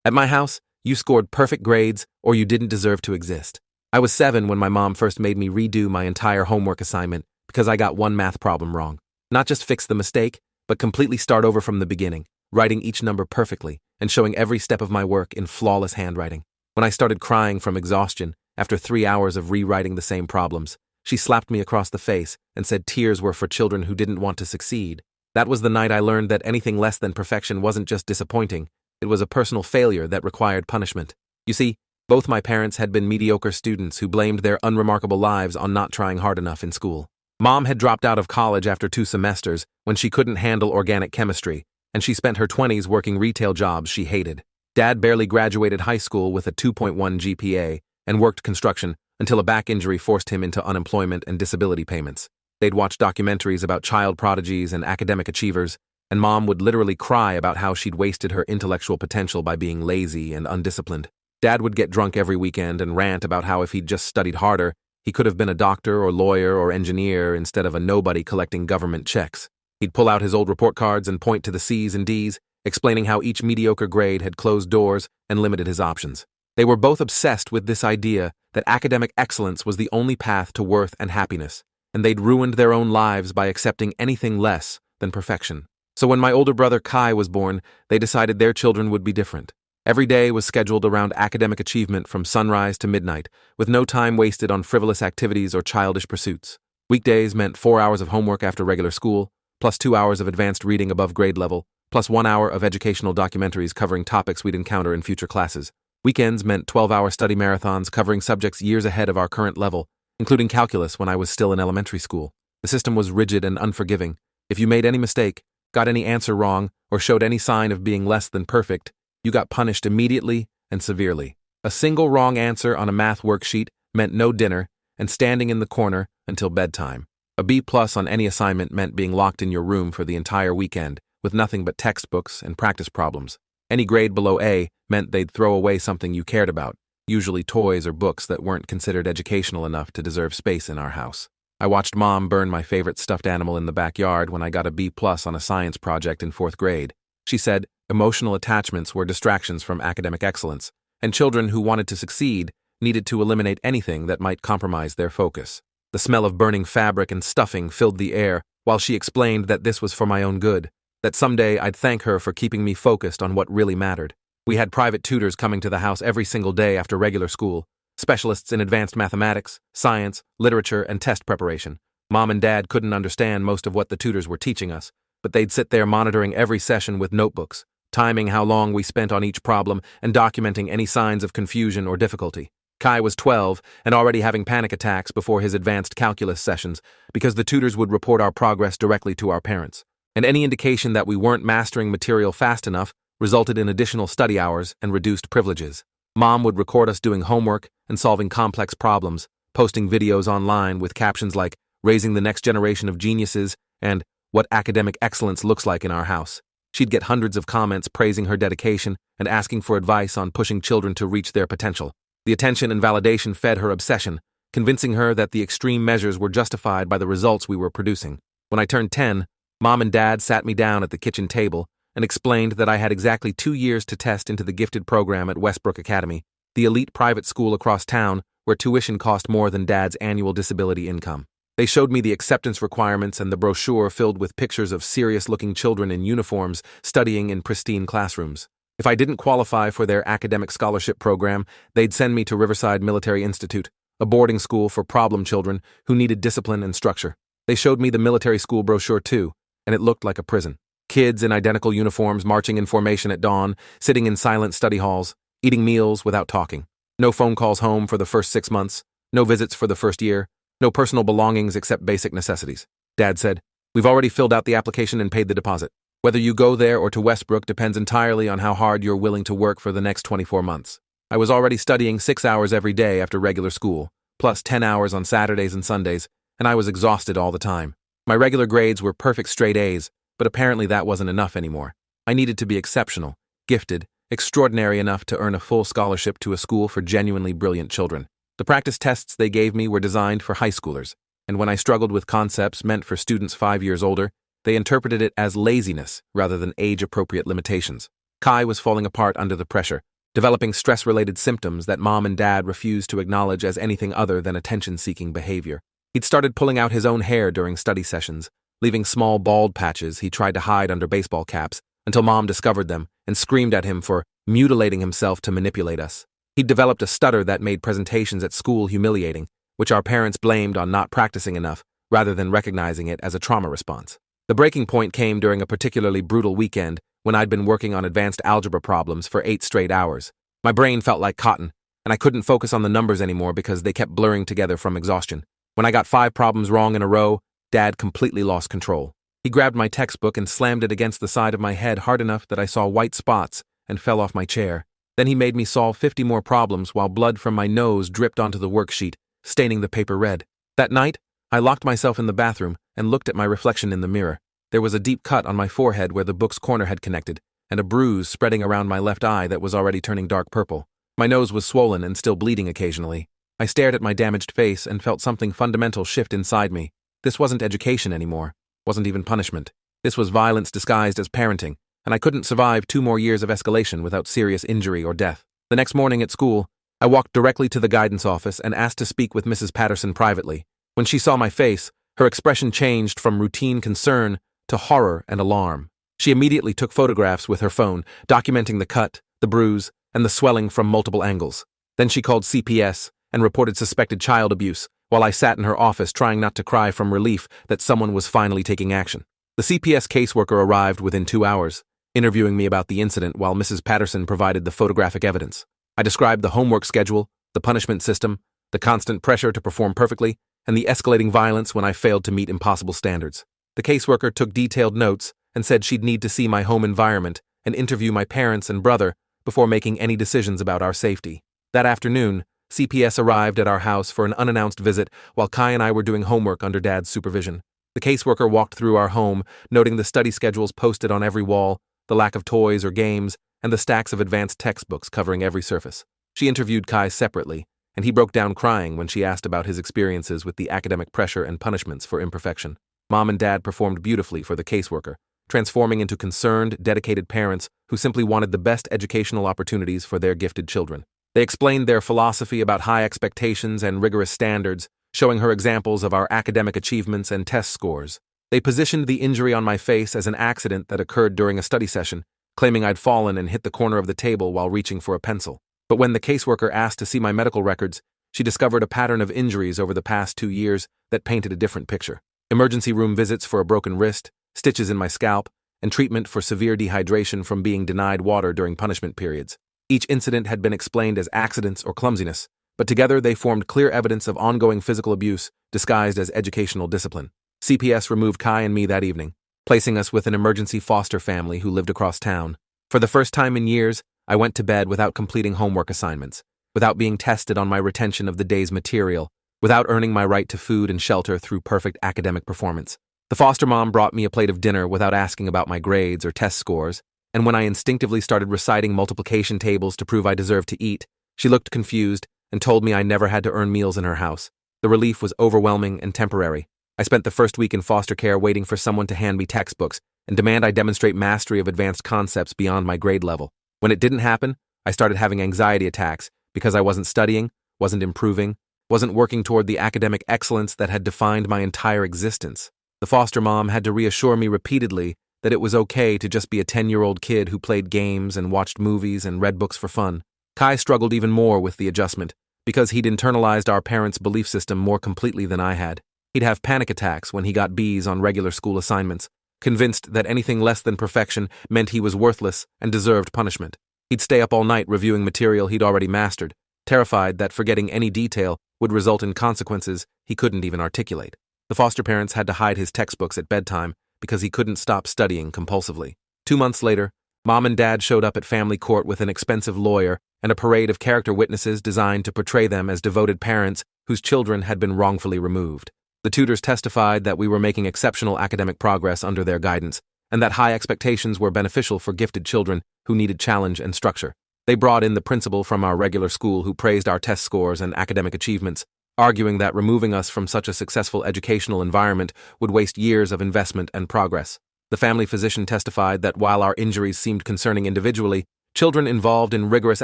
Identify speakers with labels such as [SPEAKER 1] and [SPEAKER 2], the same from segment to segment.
[SPEAKER 1] At my house, you scored perfect grades or you didn't deserve to exist. I was 7 when my mom first made me redo my entire homework assignment because I got one math problem wrong. Not just fix the mistake, but completely start over from the beginning, writing each number perfectly and showing every step of my work in flawless handwriting. When I started crying from exhaustion after 3 hours of rewriting the same problems, she slapped me across the face and said tears were for children who didn't want to succeed. That was the night I learned that anything less than perfection wasn't just disappointing, it was a personal failure that required punishment. You see, both my parents had been mediocre students who blamed their unremarkable lives on not trying hard enough in school. Mom had dropped out of college after 2 semesters when she couldn't handle organic chemistry, and she spent her 20s working retail jobs she hated. Dad barely graduated high school with a 2.1 GPA and worked construction until a back injury forced him into unemployment and disability payments. They'd watch documentaries about child prodigies and academic achievers, and Mom would literally cry about how she'd wasted her intellectual potential by being lazy and undisciplined. Dad would get drunk every weekend and rant about how if he'd just studied harder, he could have been a doctor or lawyer or engineer instead of a nobody collecting government checks. He'd pull out his old report cards and point to the C's and D's, explaining how each mediocre grade had closed doors and limited his options. They were both obsessed with this idea that academic excellence was the only path to worth and happiness, and they'd ruined their own lives by accepting anything less than perfection. So when my older brother Kai was born, they decided their children would be different. Every day was scheduled around academic achievement from sunrise to midnight, with no time wasted on frivolous activities or childish pursuits. Weekdays meant 4 hours of homework after regular school, plus 2 hours of advanced reading above grade level, plus 1 hour of educational documentaries covering topics we'd encounter in future classes. Weekends meant 12-hour study marathons covering subjects years ahead of our current level, including calculus when I was still in elementary school. The system was rigid and unforgiving. If you made any mistake, got any answer wrong, or showed any sign of being less than perfect, you got punished immediately and severely. A single wrong answer on a math worksheet meant no dinner and standing in the corner until bedtime. A B+ on any assignment meant being locked in your room for the entire weekend with nothing but textbooks and practice problems. Any grade below A meant they'd throw away something you cared about, usually toys or books that weren't considered educational enough to deserve space in our house. I watched Mom burn my favorite stuffed animal in the backyard when I got a B+ on a science project in 4th grade. She said emotional attachments were distractions from academic excellence, and children who wanted to succeed needed to eliminate anything that might compromise their focus. The smell of burning fabric and stuffing filled the air while she explained that this was for my own good, that someday I'd thank her for keeping me focused on what really mattered. We had private tutors coming to the house every single day after regular school, specialists in advanced mathematics, science, literature, and test preparation. Mom and Dad couldn't understand most of what the tutors were teaching us, but they'd sit there monitoring every session with notebooks, timing how long we spent on each problem and documenting any signs of confusion or difficulty. Kai was 12 and already having panic attacks before his advanced calculus sessions because the tutors would report our progress directly to our parents, and any indication that we weren't mastering material fast enough resulted in additional study hours and reduced privileges. Mom would record us doing homework and solving complex problems, posting videos online with captions like "Raising the Next Generation of Geniuses" and "What Academic Excellence Looks Like in Our House." She'd get hundreds of comments praising her dedication and asking for advice on pushing children to reach their potential. The attention and validation fed her obsession, convincing her that the extreme measures were justified by the results we were producing. When I turned 10, Mom and Dad sat me down at the kitchen table and explained that I had exactly 2 years to test into the gifted program at Westbrook Academy, the elite private school across town where tuition cost more than Dad's annual disability income. They showed me the acceptance requirements and the brochure filled with pictures of serious-looking children in uniforms studying in pristine classrooms. If I didn't qualify for their academic scholarship program, they'd send me to Riverside Military Institute, a boarding school for problem children who needed discipline and structure. They showed me the military school brochure too, and it looked like a prison. Kids in identical uniforms marching in formation at dawn, sitting in silent study halls, eating meals without talking. No phone calls home for the first 6 months, no visits for the first year, no personal belongings except basic necessities. Dad said, "We've already filled out the application and paid the deposit. Whether you go there or to Westbrook depends entirely on how hard you're willing to work for the next 24 months. I was already studying 6 hours every day after regular school, plus 10 hours on Saturdays and Sundays, and I was exhausted all the time. My regular grades were perfect straight A's, but apparently that wasn't enough anymore. I needed to be exceptional, gifted, extraordinary enough to earn a full scholarship to a school for genuinely brilliant children. The practice tests they gave me were designed for high schoolers, and when I struggled with concepts meant for students 5 years older, they interpreted it as laziness rather than age-appropriate limitations. Kai was falling apart under the pressure, developing stress-related symptoms that Mom and Dad refused to acknowledge as anything other than attention-seeking behavior. He'd started pulling out his own hair during study sessions, leaving small bald patches he tried to hide under baseball caps, until Mom discovered them and screamed at him for mutilating himself to manipulate us. He'd developed a stutter that made presentations at school humiliating, which our parents blamed on not practicing enough, rather than recognizing it as a trauma response. The breaking point came during a particularly brutal weekend when I'd been working on advanced algebra problems for 8 straight hours. My brain felt like cotton, and I couldn't focus on the numbers anymore because they kept blurring together from exhaustion. When I got 5 problems wrong in a row, Dad completely lost control. He grabbed my textbook and slammed it against the side of my head hard enough that I saw white spots and fell off my chair. Then he made me solve 50 more problems while blood from my nose dripped onto the worksheet, staining the paper red. That night, I locked myself in the bathroom and looked at my reflection in the mirror. There was a deep cut on my forehead where the book's corner had connected, and a bruise spreading around my left eye that was already turning dark purple. My nose was swollen and still bleeding occasionally. I stared at my damaged face and felt something fundamental shift inside me. This wasn't education anymore, wasn't even punishment. This was violence disguised as parenting, and I couldn't survive 2 more years of escalation without serious injury or death. The next morning at school, I walked directly to the guidance office and asked to speak with Mrs. Patterson privately. When she saw my face, her expression changed from routine concern to horror and alarm. She immediately took photographs with her phone, documenting the cut, the bruise, and the swelling from multiple angles. Then she called CPS and reported suspected child abuse, while I sat in her office trying not to cry from relief that someone was finally taking action. The CPS caseworker arrived within 2 hours, interviewing me about the incident while Mrs. Patterson provided the photographic evidence. I described the homework schedule, the punishment system, the constant pressure to perform perfectly, and the escalating violence when I failed to meet impossible standards. The caseworker took detailed notes and said she'd need to see my home environment and interview my parents and brother before making any decisions about our safety. That afternoon, CPS arrived at our house for an unannounced visit while Kai and I were doing homework under Dad's supervision. The caseworker walked through our home, noting the study schedules posted on every wall, the lack of toys or games, and the stacks of advanced textbooks covering every surface. She interviewed Kai separately, and he broke down crying when she asked about his experiences with the academic pressure and punishments for imperfection. Mom and Dad performed beautifully for the caseworker, transforming into concerned, dedicated parents who simply wanted the best educational opportunities for their gifted children. They explained their philosophy about high expectations and rigorous standards, showing her examples of our academic achievements and test scores. They positioned the injury on my face as an accident that occurred during a study session, claiming I'd fallen and hit the corner of the table while reaching for a pencil. But when the caseworker asked to see my medical records, she discovered a pattern of injuries over the past 2 years that painted a different picture. Emergency room visits for a broken wrist, stitches in my scalp, and treatment for severe dehydration from being denied water during punishment periods. Each incident had been explained as accidents or clumsiness, but together they formed clear evidence of ongoing physical abuse disguised as educational discipline. CPS removed Kai and me that evening, placing us with an emergency foster family who lived across town. For the first time in years, I went to bed without completing homework assignments, without being tested on my retention of the day's material, without earning my right to food and shelter through perfect academic performance. The foster mom brought me a plate of dinner without asking about my grades or test scores, and when I instinctively started reciting multiplication tables to prove I deserved to eat, she looked confused and told me I never had to earn meals in her house. The relief was overwhelming and temporary. I spent the first week in foster care waiting for someone to hand me textbooks and demand I demonstrate mastery of advanced concepts beyond my grade level. When it didn't happen, I started having anxiety attacks because I wasn't studying, wasn't improving, wasn't working toward the academic excellence that had defined my entire existence. The foster mom had to reassure me repeatedly that it was okay to just be a 10-year-old kid who played games and watched movies and read books for fun. Kai struggled even more with the adjustment because he'd internalized our parents' belief system more completely than I had. He'd have panic attacks when he got B's on regular school assignments, convinced that anything less than perfection meant he was worthless and deserved punishment. He'd stay up all night reviewing material he'd already mastered, terrified that forgetting any detail would result in consequences he couldn't even articulate. The foster parents had to hide his textbooks at bedtime because he couldn't stop studying compulsively. 2 months later, Mom and Dad showed up at family court with an expensive lawyer and a parade of character witnesses designed to portray them as devoted parents whose children had been wrongfully removed. The tutors testified that we were making exceptional academic progress under their guidance, and that high expectations were beneficial for gifted children who needed challenge and structure. They brought in the principal from our regular school who praised our test scores and academic achievements, arguing that removing us from such a successful educational environment would waste years of investment and progress. The family physician testified that while our injuries seemed concerning individually, Children involved in rigorous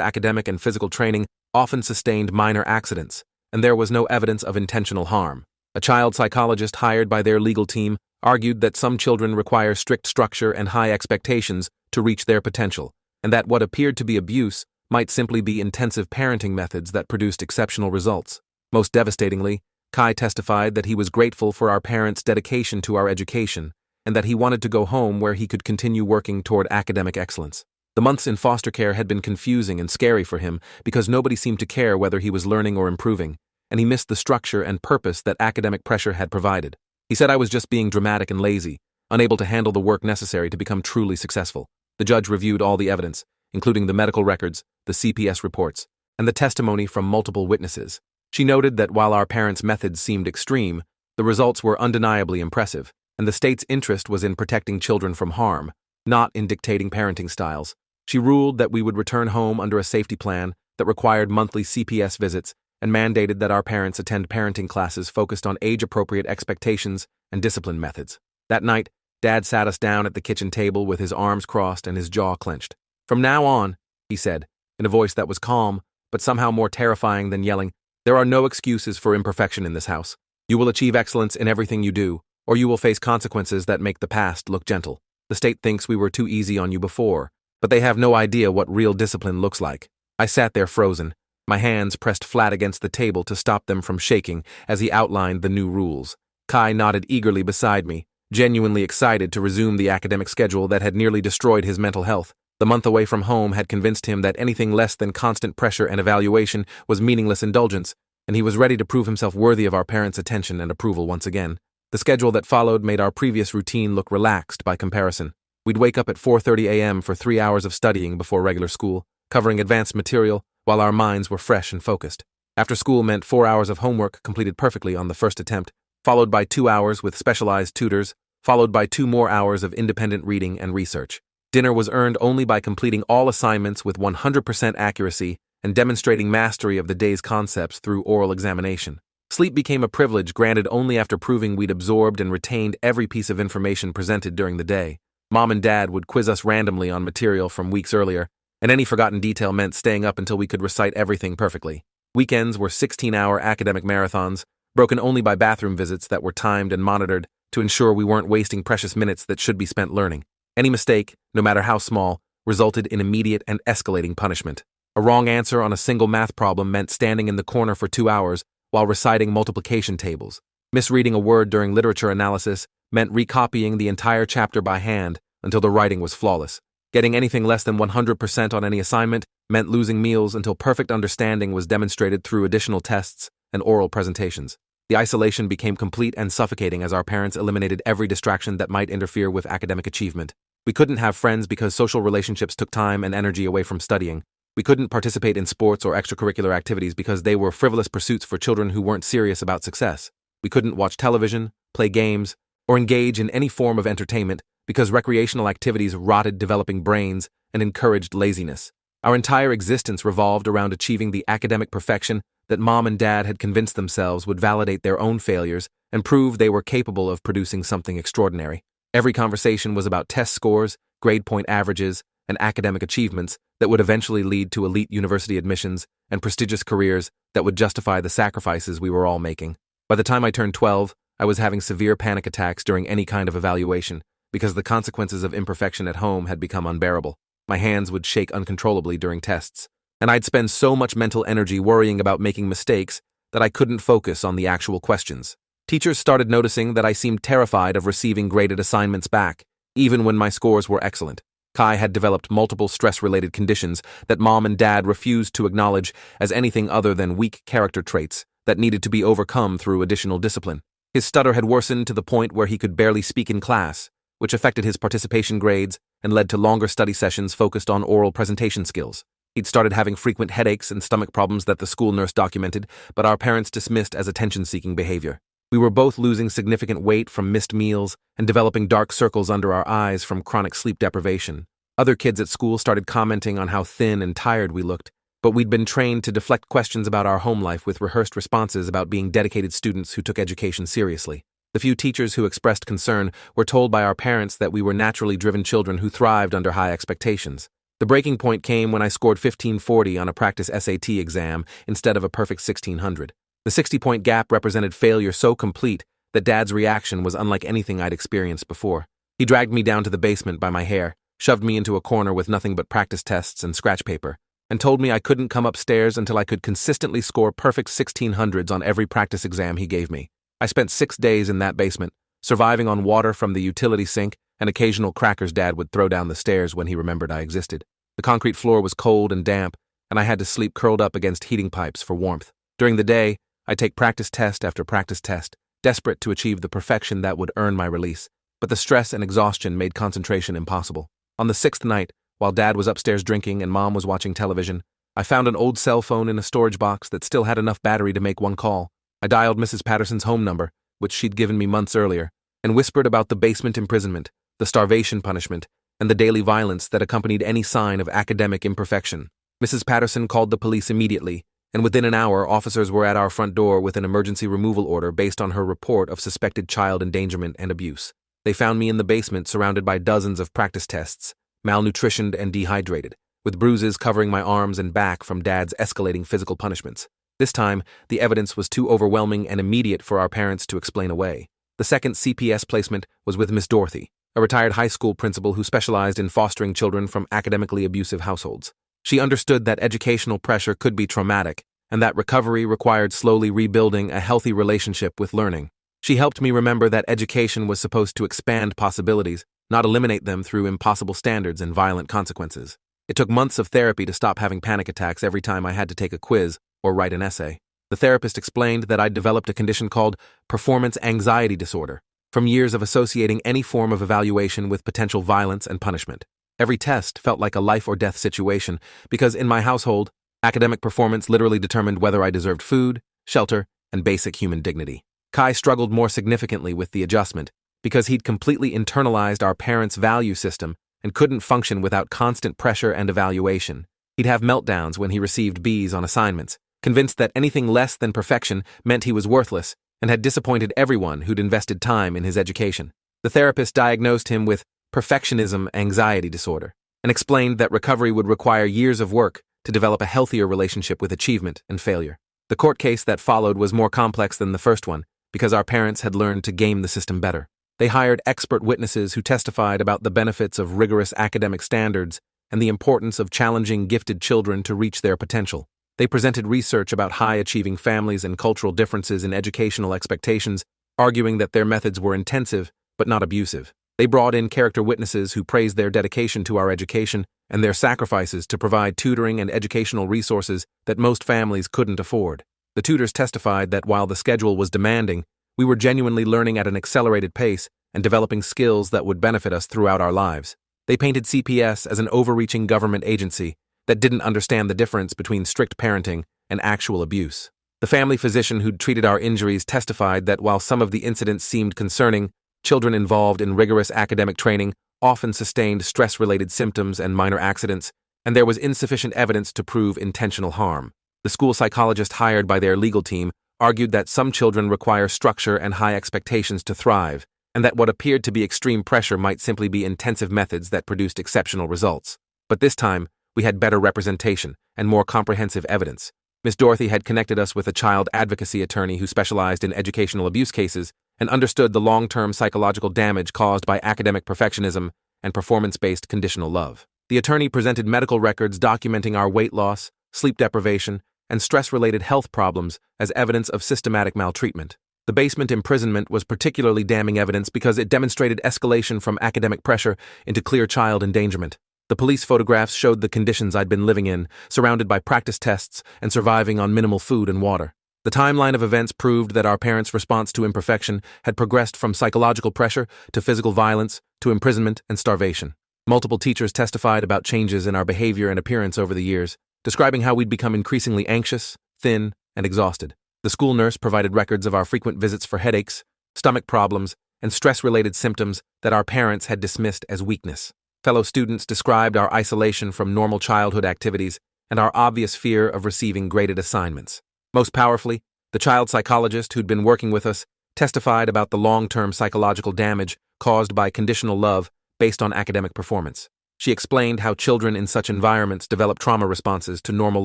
[SPEAKER 1] academic and physical training often sustained minor accidents, and there was no evidence of intentional harm. A child psychologist hired by their legal team argued that some children require strict structure and high expectations to reach their potential, and that what appeared to be abuse might simply be intensive parenting methods that produced exceptional results. Most devastatingly, Kai testified that he was grateful for our parents' dedication to our education, and that he wanted to go home where he could continue working toward academic excellence. The months in foster care had been confusing and scary for him because nobody seemed to care whether he was learning or improving, and he missed the structure and purpose that academic pressure had provided. He said I was just being dramatic and lazy, unable to handle the work necessary to become truly successful. The judge reviewed all the evidence, including the medical records, the CPS reports, and the testimony from multiple witnesses. She noted that while our parents' methods seemed extreme, the results were undeniably impressive, and the state's interest was in protecting children from harm, not in dictating parenting styles. She ruled that we would return home under a safety plan that required monthly CPS visits and mandated that our parents attend parenting classes focused on age-appropriate expectations and discipline methods. That night, Dad sat us down at the kitchen table with his arms crossed and his jaw clenched. "From now on," he said, in a voice that was calm, but somehow more terrifying than yelling, "there are no excuses for imperfection in this house. You will achieve excellence in everything you do, or you will face consequences that make the past look gentle. The state thinks we were too easy on you before, but they have no idea what real discipline looks like." I sat there frozen, my hands pressed flat against the table to stop them from shaking as he outlined the new rules. Kai nodded eagerly beside me, genuinely excited to resume the academic schedule that had nearly destroyed his mental health. The month away from home had convinced him that anything less than constant pressure and evaluation was meaningless indulgence, and he was ready to prove himself worthy of our parents' attention and approval once again. The schedule that followed made our previous routine look relaxed by comparison. We'd wake up at 4:30 a.m. for 3 hours of studying before regular school, covering advanced material while our minds were fresh and focused. After school meant 4 hours of homework completed perfectly on the first attempt, followed by 2 hours with specialized tutors, followed by 2 more hours of independent reading and research. Dinner was earned only by completing all assignments with 100% accuracy and demonstrating mastery of the day's concepts through oral examination. Sleep became a privilege granted only after proving we'd absorbed and retained every piece of information presented during the day. Mom and Dad would quiz us randomly on material from weeks earlier, and any forgotten detail meant staying up until we could recite everything perfectly. Weekends were 16-hour academic marathons, broken only by bathroom visits that were timed and monitored to ensure we weren't wasting precious minutes that should be spent learning. Any mistake, no matter how small, resulted in immediate and escalating punishment. A wrong answer on a single math problem meant standing in the corner for 2 hours while reciting multiplication tables. Misreading a word during literature analysis meant recopying the entire chapter by hand until the writing was flawless. Getting anything less than 100% on any assignment meant losing meals until perfect understanding was demonstrated through additional tests and oral presentations. The isolation became complete and suffocating as our parents eliminated every distraction that might interfere with academic achievement. We couldn't have friends because social relationships took time and energy away from studying. We couldn't participate in sports or extracurricular activities because they were frivolous pursuits for children who weren't serious about success. We couldn't watch television, play games, or engage in any form of entertainment because recreational activities rotted developing brains and encouraged laziness. Our entire existence revolved around achieving the academic perfection that Mom and Dad had convinced themselves would validate their own failures and prove they were capable of producing something extraordinary. Every conversation was about test scores, grade point averages, and academic achievements that would eventually lead to elite university admissions and prestigious careers that would justify the sacrifices we were all making. By the time I turned 12, I was having severe panic attacks during any kind of evaluation because the consequences of imperfection at home had become unbearable. My hands would shake uncontrollably during tests, and I'd spend so much mental energy worrying about making mistakes that I couldn't focus on the actual questions. Teachers started noticing that I seemed terrified of receiving graded assignments back, even when my scores were excellent. Kai had developed multiple stress-related conditions that Mom and Dad refused to acknowledge as anything other than weak character traits that needed to be overcome through additional discipline. His stutter had worsened to the point where he could barely speak in class, which affected his participation grades and led to longer study sessions focused on oral presentation skills. He'd started having frequent headaches and stomach problems that the school nurse documented, but our parents dismissed as attention-seeking behavior. We were both losing significant weight from missed meals and developing dark circles under our eyes from chronic sleep deprivation. Other kids at school started commenting on how thin and tired we looked, but we'd been trained to deflect questions about our home life with rehearsed responses about being dedicated students who took education seriously. The few teachers who expressed concern were told by our parents that we were naturally driven children who thrived under high expectations. The breaking point came when I scored 1540 on a practice SAT exam instead of a perfect 1600. The 60-point gap represented failure so complete that Dad's reaction was unlike anything I'd experienced before. He dragged me down to the basement by my hair, shoved me into a corner with nothing but practice tests and scratch paper, and told me I couldn't come upstairs until I could consistently score perfect 1600s on every practice exam he gave me. I spent 6 days in that basement, surviving on water from the utility sink and occasional crackers Dad would throw down the stairs when he remembered I existed. The concrete floor was cold and damp, and I had to sleep curled up against heating pipes for warmth. During the day, I'd take practice test after practice test, desperate to achieve the perfection that would earn my release, but the stress and exhaustion made concentration impossible. On the 6th night, while Dad was upstairs drinking and Mom was watching television, I found an old cell phone in a storage box that still had enough battery to make one call. I dialed Mrs. Patterson's home number, which she'd given me months earlier, and whispered about the basement imprisonment, the starvation punishment, and the daily violence that accompanied any sign of academic imperfection. Mrs. Patterson called the police immediately, and within an hour, officers were at our front door with an emergency removal order based on her report of suspected child endangerment and abuse. They found me in the basement surrounded by dozens of practice tests, malnutritioned and dehydrated, with bruises covering my arms and back from Dad's escalating physical punishments. This time, the evidence was too overwhelming and immediate for our parents to explain away. The second CPS placement was with Miss Dorothy, a retired high school principal who specialized in fostering children from academically abusive households. She understood that educational pressure could be traumatic, and that recovery required slowly rebuilding a healthy relationship with learning. She helped me remember that education was supposed to expand possibilities, not eliminate them through impossible standards and violent consequences. It took months of therapy to stop having panic attacks every time I had to take a quiz or write an essay. The therapist explained that I'd developed a condition called performance anxiety disorder, from years of associating any form of evaluation with potential violence and punishment. Every test felt like a life-or-death situation because in my household, academic performance literally determined whether I deserved food, shelter, and basic human dignity. Kai struggled more significantly with the adjustment because he'd completely internalized our parents' value system and couldn't function without constant pressure and evaluation. He'd have meltdowns when he received B's on assignments, convinced that anything less than perfection meant he was worthless, and had disappointed everyone who'd invested time in his education. The therapist diagnosed him with perfectionism anxiety disorder and explained that recovery would require years of work to develop a healthier relationship with achievement and failure. The court case that followed was more complex than the first one because our parents had learned to game the system better. They hired expert witnesses who testified about the benefits of rigorous academic standards and the importance of challenging gifted children to reach their potential. They presented research about high-achieving families and cultural differences in educational expectations, arguing that their methods were intensive but not abusive. They brought in character witnesses who praised their dedication to our education and their sacrifices to provide tutoring and educational resources that most families couldn't afford. The tutors testified that while the schedule was demanding, we were genuinely learning at an accelerated pace and developing skills that would benefit us throughout our lives. They painted CPS as an overreaching government agency that didn't understand the difference between strict parenting and actual abuse. The family physician who'd treated our injuries testified that while some of the incidents seemed concerning, children involved in rigorous academic training often sustained stress-related symptoms and minor accidents, and there was insufficient evidence to prove intentional harm. The school psychologist hired by their legal team argued that some children require structure and high expectations to thrive, and that what appeared to be extreme pressure might simply be intensive methods that produced exceptional results. But this time, we had better representation and more comprehensive evidence. Miss Dorothy had connected us with a child advocacy attorney who specialized in educational abuse cases and understood the long-term psychological damage caused by academic perfectionism and performance-based conditional love. The attorney presented medical records documenting our weight loss, sleep deprivation, and stress-related health problems as evidence of systematic maltreatment. The basement imprisonment was particularly damning evidence because it demonstrated escalation from academic pressure into clear child endangerment. The police photographs showed the conditions I'd been living in, surrounded by practice tests and surviving on minimal food and water. The timeline of events proved that our parents' response to imperfection had progressed from psychological pressure to physical violence to imprisonment and starvation. Multiple teachers testified about changes in our behavior and appearance over the years, describing how we'd become increasingly anxious, thin, and exhausted. The school nurse provided records of our frequent visits for headaches, stomach problems, and stress-related symptoms that our parents had dismissed as weakness. Fellow students described our isolation from normal childhood activities and our obvious fear of receiving graded assignments. Most powerfully, the child psychologist who'd been working with us testified about the long-term psychological damage caused by conditional love based on academic performance. She explained how children in such environments develop trauma responses to normal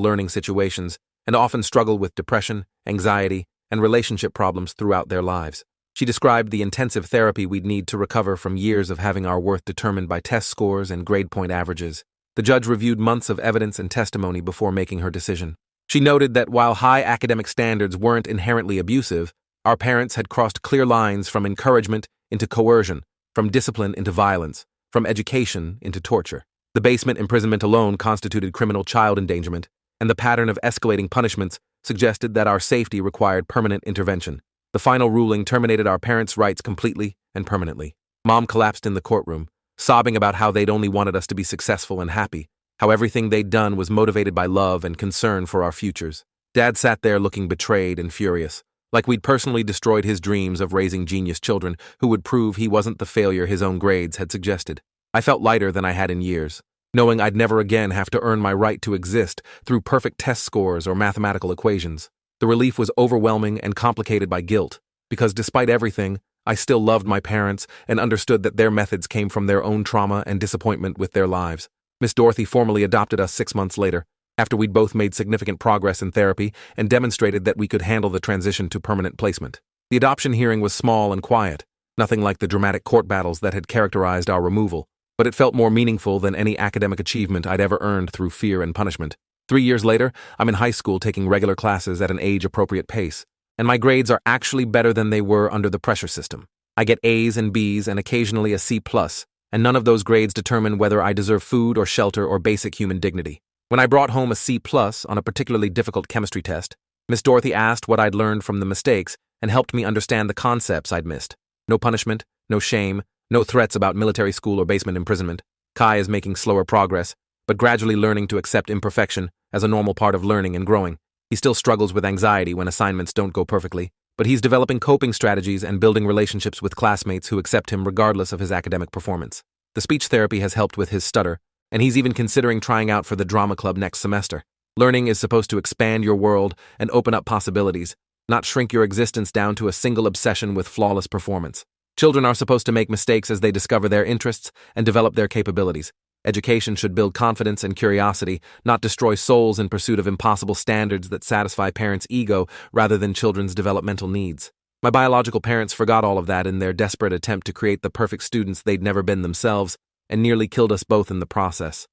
[SPEAKER 1] learning situations and often struggle with depression, anxiety, and relationship problems throughout their lives. She described the intensive therapy we'd need to recover from years of having our worth determined by test scores and grade point averages. The judge reviewed months of evidence and testimony before making her decision. She noted that while high academic standards weren't inherently abusive, our parents had crossed clear lines from encouragement into coercion, from discipline into violence, from education into torture. The basement imprisonment alone constituted criminal child endangerment, and the pattern of escalating punishments suggested that our safety required permanent intervention. The final ruling terminated our parents' rights completely and permanently. Mom collapsed in the courtroom, sobbing about how they'd only wanted us to be successful and happy, how everything they'd done was motivated by love and concern for our futures. Dad sat there looking betrayed and furious, like we'd personally destroyed his dreams of raising genius children who would prove he wasn't the failure his own grades had suggested. I felt lighter than I had in years, knowing I'd never again have to earn my right to exist through perfect test scores or mathematical equations. The relief was overwhelming and complicated by guilt, because despite everything, I still loved my parents and understood that their methods came from their own trauma and disappointment with their lives. Miss Dorothy formally adopted us 6 months later, after we'd both made significant progress in therapy and demonstrated that we could handle the transition to permanent placement. The adoption hearing was small and quiet, nothing like the dramatic court battles that had characterized our removal, but it felt more meaningful than any academic achievement I'd ever earned through fear and punishment. 3 years later, I'm in high school taking regular classes at an age-appropriate pace, and my grades are actually better than they were under the pressure system. I get A's and B's and occasionally a C+, and none of those grades determine whether I deserve food or shelter or basic human dignity. When I brought home a C+ on a particularly difficult chemistry test, Miss Dorothy asked what I'd learned from the mistakes and helped me understand the concepts I'd missed. No punishment, no shame, no threats about military school or basement imprisonment. Kai is making slower progress, but gradually learning to accept imperfection as a normal part of learning and growing. He still struggles with anxiety when assignments don't go perfectly, but he's developing coping strategies and building relationships with classmates who accept him regardless of his academic performance. The speech therapy has helped with his stutter, and he's even considering trying out for the drama club next semester. Learning is supposed to expand your world and open up possibilities, not shrink your existence down to a single obsession with flawless performance. Children are supposed to make mistakes as they discover their interests and develop their capabilities. Education should build confidence and curiosity, not destroy souls in pursuit of impossible standards that satisfy parents' ego rather than children's developmental needs. My biological parents forgot all of that in their desperate attempt to create the perfect students they'd never been themselves, and nearly killed us both in the process.